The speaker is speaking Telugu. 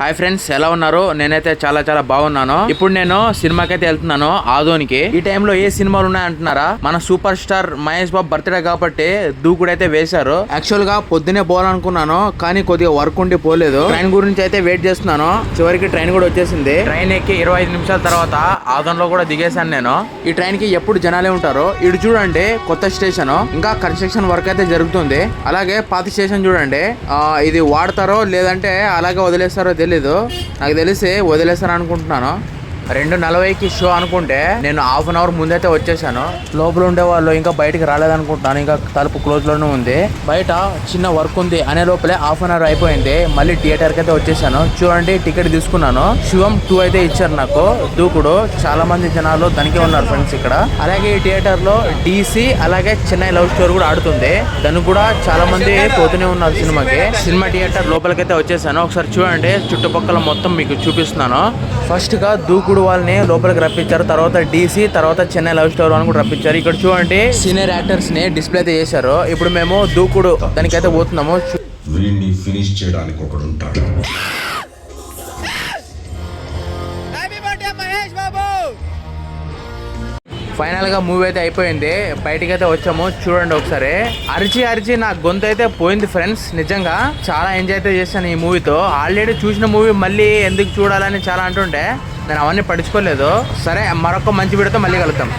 హాయ్ ఫ్రెండ్స్, ఎలా ఉన్నారు? నేనైతే చాలా చాలా బాగున్నాను. ఇప్పుడు నేను సినిమాకి అయితే వెళ్తున్నాను, ఆదోనికి. ఈ టైంలో ఏ సినిమాలు ఉన్నాయంటున్నారా? మన super star Mahesh Babu birthday కాబట్టి దూకుడు అయితే వేశారు. యాక్చువల్ గా పొద్దునే పోవాలనుకున్నాను, కానీ కొద్దిగా వర్క్ ఉండి పోలేదు. ట్రైన్ గురించి అయితే వెయిట్ చేస్తున్నాను. చివరికి ట్రైన్ కూడా వచ్చేసింది. ట్రైన్ ఎక్కి 25 నిమిషాల తర్వాత ఆదోన్లో కూడా దిగేశాను నేను. ఈ ట్రైన్ కి ఎప్పుడు జనాలే ఉంటారు. ఇటు చూడండి, కొత్త స్టేషన్, ఇంకా కన్స్ట్రక్షన్ వర్క్ అయితే జరుగుతుంది. అలాగే పాత స్టేషన్ చూడండి, ఇది వాడతారో లేదంటే అలాగే వదిలేస్తారో తెలీదు. నాకు తెలిసి వదిలేస్తాను అనుకుంటున్నాను. 2:40కి షో అనుకుంటే నేను హాఫ్ అన్ అవర్ ముందైతే వచ్చేసాను. లోపల ఉండే వాళ్ళు ఇంకా బయటికి రాలేదనుకుంటున్నాను. ఇంకా తలుపు క్లోజ్ లోనే ఉంది. బయట చిన్న వర్క్ ఉంది అనే లోపలే హాఫ్ అన్ అవర్ అయిపోయింది. మళ్ళీ థియేటర్ కి అయితే వచ్చేసాను. చూడండి, టికెట్ తీసుకున్నాను. శివం 2 అయితే ఇచ్చారు నాకు. దూకుడు చాలా మంది జనాలు దానికే ఉన్నారు ఫ్రెండ్స్ ఇక్కడ. అలాగే ఈ థియేటర్ లో DC అలాగే చెన్నై లవ్ స్టోరీ కూడా ఆడుతుంది. దానికి కూడా చాలా మంది పోతూనే ఉన్నారు సినిమాకి. సినిమా థియేటర్ లోపలికైతే వచ్చేసాను. ఒకసారి చూడండి, చుట్టుపక్కల మొత్తం మీకు చూపిస్తున్నాను. ఫస్ట్ గా దూకుడు వాళ్ళని లోపలికి రప్పించారు. తర్వాత DC, తర్వాత చెన్నై లవ్ స్టోరీ అని కూడా రప్పించారు. ఇక్కడ చూడండి, సీనియర్ యాక్టర్స్ ని డిస్ప్లే అయితే చేశారు. ఇప్పుడు మేము దూకుడు దానికైతే పోతున్నాము. వీడిని ఫినిష్ చేయడానికి ఒకడు ఉంటాడు. ఫైనల్ గా మూవీ అయితే అయిపోయింది. బయటికి అయితే వచ్చాము. చూడండి ఒకసారి. అరిచి నా గొంతు అయితే పోయింది ఫ్రెండ్స్. నిజంగా చాలా ఎంజాయ్ అయితే చేశాను ఈ మూవీతో. ఆల్రెడీ చూసిన మూవీ మళ్ళీ ఎందుకు చూడాలని చాలా అంటుంటే నేను అవన్నీ పట్టించుకోలేదు. సరే, మరొక మంచి వీడియోతో మళ్ళీ కలుద్దాం.